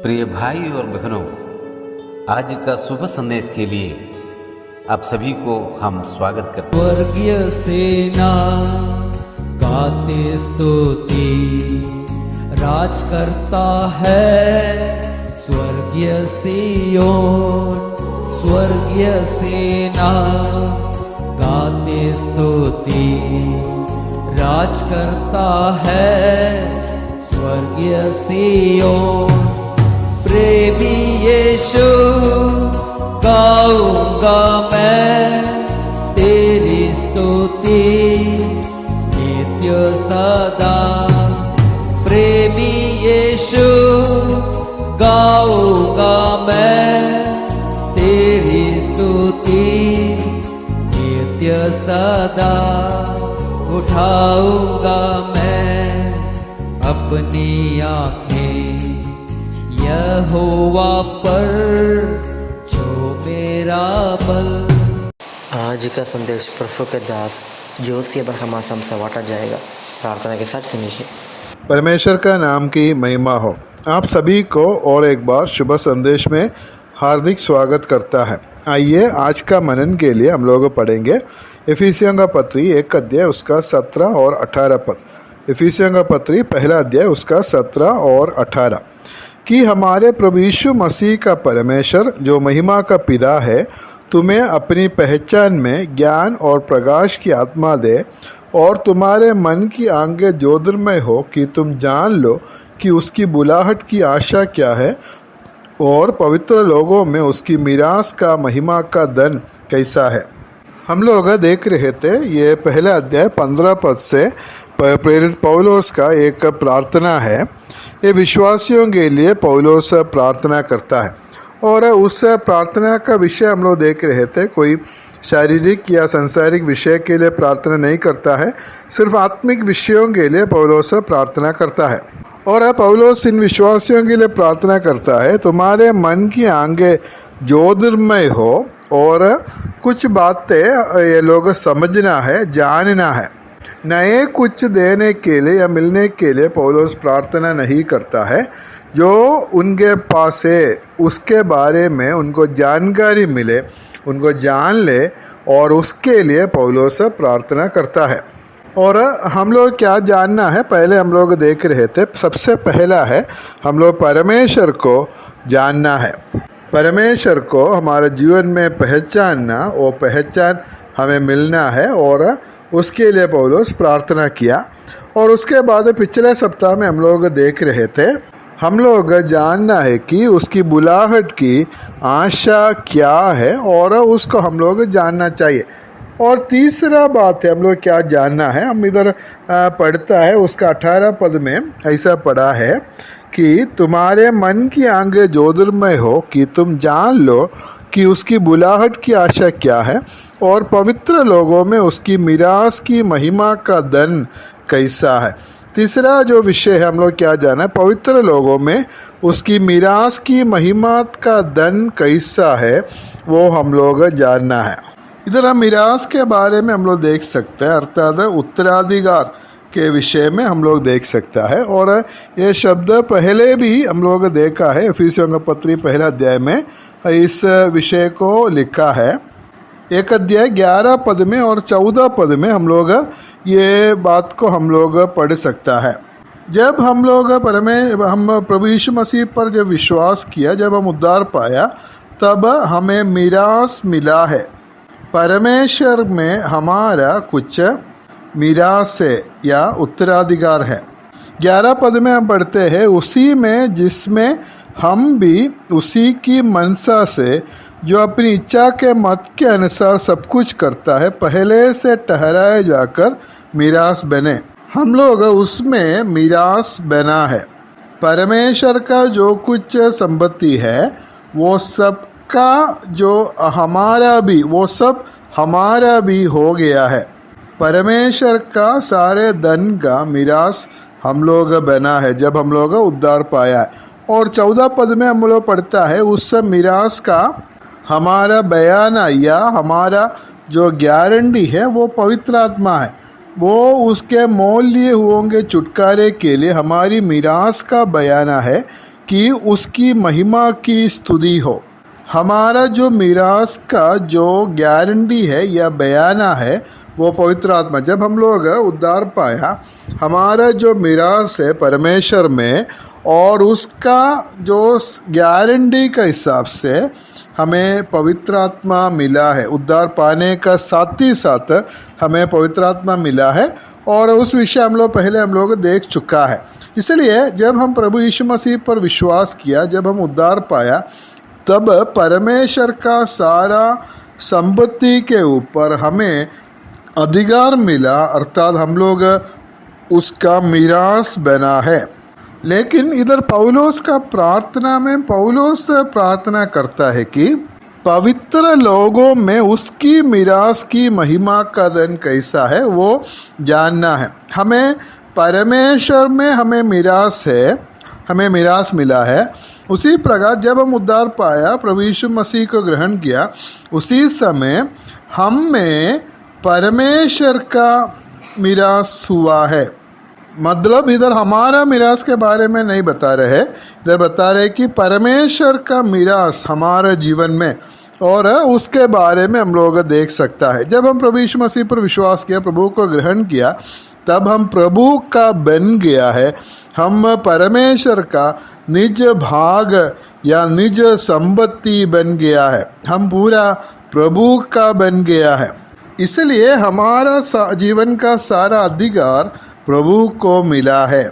प्रिय भाई और बहनों, आज का शुभ संदेश के लिए आप सभी को हम स्वागत करते हैं। स्वर्गीय सेना गाते स्तुति, राज करता है स्वर्गीय सियोन। स्वर्गीय सेना गाते स्तुति, राज करता है स्वर्गीय सियोन। प्रेमी यीशु गाऊंगा मैं तेरी स्तुति नित्य सदा। प्रेमी यीशु गाऊंगा मैं तेरी स्तुति नित्य सदा। उठाऊंगा मैं अपनी आँखें यहोवा पर जो मेरा बल। आज का संदेश प्रभु के दास जोशी अब्राहम आसम से बांटा जाएगा। प्रार्थना के साथ सुनिए। परमेश्वर का नाम की महिमा हो। आप सभी को और एक बार शुभ संदेश में हार्दिक स्वागत करता है। आइए आज का मनन के लिए हम लोग पढ़ेंगे इफिसियों का पत्री 1 अध्याय उसका 17 और 18 पद। इफिसियों का पत्री 1 अध्याय उसका 17 और 18 कि हमारे प्रभु यीशु मसीह का परमेश्वर जो महिमा का पिता है तुम्हें अपनी पहचान में ज्ञान और प्रकाश की आत्मा दे और तुम्हारे मन की आंखें ज्योतिर्मय हो कि तुम जान लो कि उसकी बुलाहट की आशा क्या है और पवित्र लोगों में उसकी मीरास का महिमा का धन कैसा है। हम लोग देख रहे थे ये 1 अध्याय 15 पद से प्रेरित पौलुस का एक प्रार्थना है। ये विश्वासियों के लिए पौलुस प्रार्थना करता है और उस प्रार्थना का विषय हम लोग देख रहे थे। कोई शारीरिक या सांसारिक विषय के लिए प्रार्थना नहीं करता है, सिर्फ आत्मिक विषयों के लिए पौलुस प्रार्थना करता है। और पौलुस इन विश्वासियों के लिए प्रार्थना करता है तुम्हारे मन की आंखें ज्योतिर्मय हो और कुछ बातें ये लोग समझना है, जानना है। नए कुछ देने के लिए या मिलने के लिए पौलुस प्रार्थना नहीं करता है। जो उनके पास है उसके बारे में उनको जानकारी मिले, उनको जान ले और उसके लिए पौलुस प्रार्थना करता है। और हम लोग क्या जानना है पहले हम लोग देख रहे थे। सबसे पहला है हम लोग परमेश्वर को जानना है। परमेश्वर को हमारे जीवन में पहचानना, वो पहचान हमें मिलना है और उसके लिए पौलुस प्रार्थना किया। और उसके बाद पिछले सप्ताह में हम लोग देख रहे थे, हम लोग जानना है कि उसकी बुलाहट की आशा क्या है और उसको हम लोग जानना चाहिए। और तीसरा बात है हम लोग क्या जानना है, हम इधर पढ़ता है उसका 18 पद में ऐसा पढ़ा है कि तुम्हारे मन की आंखें ज्योतिर्मय हो कि तुम जान लो कि उसकी बुलाहट की आशा क्या है और पवित्र लोगों में उसकी मीरास की महिमा का धन कैसा है। तीसरा जो विषय है हम लोग क्या जाना है, पवित्र लोगों में उसकी मीरास की महिमा का धन कैसा है वो हम लोग जानना है। इधर हम मीरास के बारे में हम लोग देख सकते हैं, अर्थात उत्तराधिकार के विषय में हम लोग देख सकता है। और ये शब्द पहले भी हम लोग देखा है, इफिसियों का पत्री 1 अध्याय में इस विषय को लिखा है। 1 अध्याय 11 पद में और 14 पद में हम लोग ये बात को हम लोग पढ़ सकता है। जब हम लोग हम प्रभु यीशु मसीह पर जब विश्वास किया, जब हम उद्धार पाया, तब हमें मीरास मिला है। परमेश्वर में हमारा कुछ मीरास है या उत्तराधिकार है। 11 पद में हम पढ़ते हैं उसी में जिसमें हम भी उसी की मनसा से जो अपनी इच्छा के मत के अनुसार सब कुछ करता है पहले से ठहराए जाकर मीरास बने। हम लोग उसमें मीरास बना है। परमेश्वर का जो कुछ संपत्ति है वो सब का जो हमारा भी, वो सब हमारा भी हो गया है। परमेश्वर का सारे धन का मीरास हम लोग बना है जब हम लोग उद्धार पाया है। और 14 पद में हम लोग पढ़ता है उस मीरास का हमारा बयाना या हमारा जो गारंटी है वो पवित्र आत्मा है। वो उसके मोल लिए हुओं के छुटकारे के लिए हमारी मीरास का बयाना है कि उसकी महिमा की स्तुति हो। हमारा जो मीरास का जो गारंटी है या बयाना है वो पवित्र आत्मा। जब हम लोग उद्धार पाया, हमारा जो मीरास है परमेश्वर में, और उसका जो गारंटी का हिसाब से हमें पवित्र आत्मा मिला है। उद्धार पाने का साथ ही साथ हमें पवित्र आत्मा मिला है, और उस विषय हम लोग देख चुका है। इसलिए जब हम प्रभु यीशु मसीह पर विश्वास किया, जब हम उद्धार पाया, तब परमेश्वर का सारा संपत्ति के ऊपर हमें अधिकार मिला, अर्थात हम लोग उसका मीरास बना है। लेकिन इधर पौलुस का प्रार्थना में पौलुस प्रार्थना करता है कि पवित्र लोगों में उसकी मीरास की महिमा का धन कैसा है वो जानना है। हमें परमेश्वर में हमें मीरास है, हमें मीरास मिला है। उसी प्रकार जब हम उद्धार पाया, प्रभु यीशु मसीह को ग्रहण किया, उसी समय हम में परमेश्वर का मीरास हुआ है। मतलब इधर हमारा मीरास के बारे में नहीं बता रहे, इधर बता रहे कि परमेश्वर का मीरास हमारे जीवन में, और उसके बारे में हम लोग देख सकता है। जब हम प्रभु यीशु मसीह पर विश्वास किया, प्रभु को ग्रहण किया, तब हम प्रभु का बन गया है। हम परमेश्वर का निज भाग या निज संपत्ति बन गया है। हम पूरा प्रभु का बन गया है। इसलिए हमारा जीवन का सारा अधिकार प्रभु को मिला है।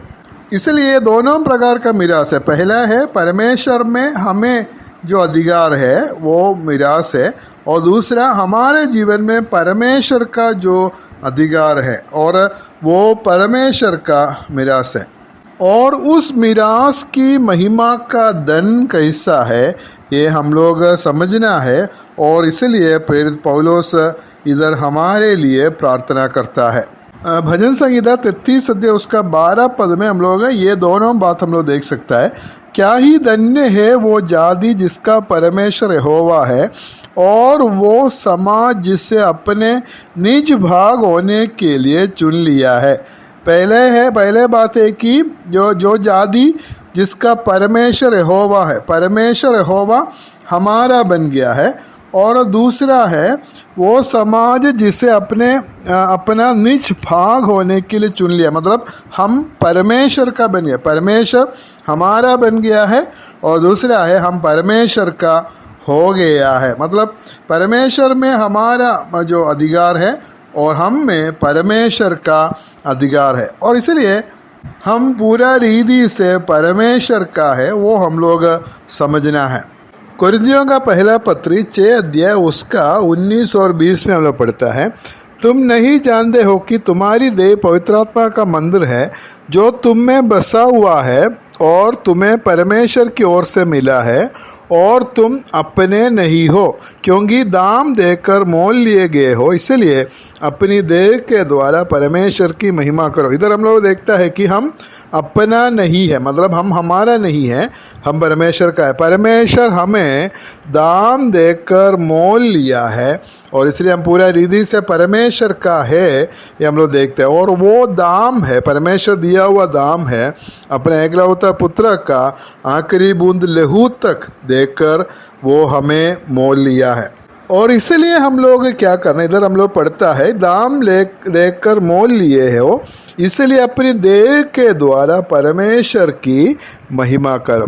इसलिए दोनों प्रकार का मीरास है। पहला है परमेश्वर में हमें जो अधिकार है वो मीरास है, और दूसरा हमारे जीवन में परमेश्वर का जो अधिकार है और वो परमेश्वर का मीरास है। और उस मीरास की महिमा का धन कैसा है ये हम लोग समझना है, और इसलिए प्रेरित पौलुस इधर हमारे लिए प्रार्थना करता है। भजन संहिता 33 अध्याय उसका 12 पद में हम लोग ये दोनों बात हम लोग देख सकता है। क्या ही धन्य है वो जाति जिसका परमेश्वर यहोवा है, और वो समाज जिसे अपने निज भाग होने के लिए चुन लिया है। पहले बात है कि जो जाति जिसका परमेश्वर यहोवा है, परमेश्वर यहोवा हमारा बन गया है, और दूसरा है वो समाज जिसे अपना निज भाग होने के लिए चुन लिया। मतलब हम परमेश्वर का बन गया, परमेश्वर हमारा बन गया है, और दूसरा है हम परमेश्वर का हो गया है। मतलब परमेश्वर में हमारा जो अधिकार है और हम में परमेश्वर का अधिकार है, और इसलिए हम पूरा रीति से परमेश्वर का है वो हम लोग समझना है। कुरिन्थियों का पहला पत्री 6 अध्याय उसका 19 और 20 में हम लोग पढ़ता है, तुम नहीं जानते हो कि तुम्हारी देह पवित्र आत्मा का मंदिर है जो तुम में बसा हुआ है, और तुम्हें परमेश्वर की ओर से मिला है, और तुम अपने नहीं हो क्योंकि दाम देकर मोल लिए गए हो। इसलिए अपनी देह के द्वारा परमेश्वर की महिमा करो। इधर हम लोग देखता है कि हम अपना नहीं है, मतलब हम हमारा नहीं है, हम परमेश्वर का है। परमेश्वर हमें दाम देकर मोल लिया है, और इसलिए हम पूरा रीति से परमेश्वर का है ये हम लोग देखते हैं। और वो दाम है, परमेश्वर दिया हुआ दाम है, अपने एकलौता पुत्र का आखिरी बूंद लहू तक देकर वो हमें मोल लिया है। और इसलिए हम लोग क्या करना, इधर हम लोग पढ़ता है दाम देकर मोल लिए हो, इसलिए अपनी देह के द्वारा परमेश्वर की महिमा करो।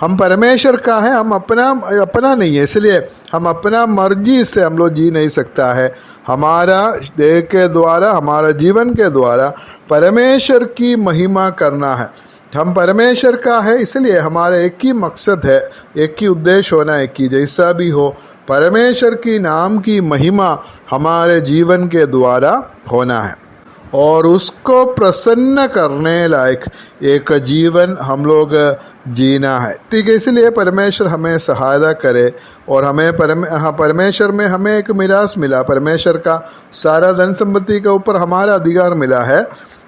हम परमेश्वर का है, हम अपना नहीं है, इसलिए हम अपना मर्जी से हम लोग जी नहीं सकता है। हमारा देह के द्वारा, हमारा जीवन के द्वारा परमेश्वर की महिमा करना है। हम परमेश्वर का है, इसलिए हमारा एक ही मकसद है, एक ही उद्देश्य होना है कि जैसा भी हो परमेश्वर की नाम की महिमा हमारे जीवन के द्वारा होना है, और उसको प्रसन्न करने लायक एक जीवन हम लोग जीना है। ठीक है, इसलिए परमेश्वर हमें सहायता करे, और हमें परमेश्वर में हमें एक मीरास मिला, परमेश्वर का सारा धन संपत्ति के ऊपर हमारा अधिकार मिला है,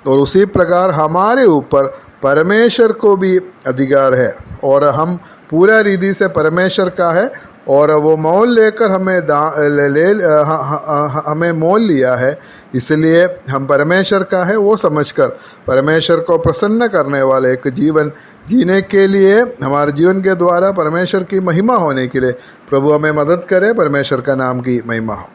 और उसी प्रकार हमारे ऊपर परमेश्वर को भी अधिकार है, और हम पूरा रीति से परमेश्वर का है, और वो मोल लेकर हमें मोल लिया है। इसलिए हम परमेश्वर का है वो समझकर परमेश्वर को प्रसन्न करने वाले एक जीवन जीने के लिए, हमारे जीवन के द्वारा परमेश्वर की महिमा होने के लिए प्रभु हमें मदद करे। परमेश्वर का नाम की महिमा हो।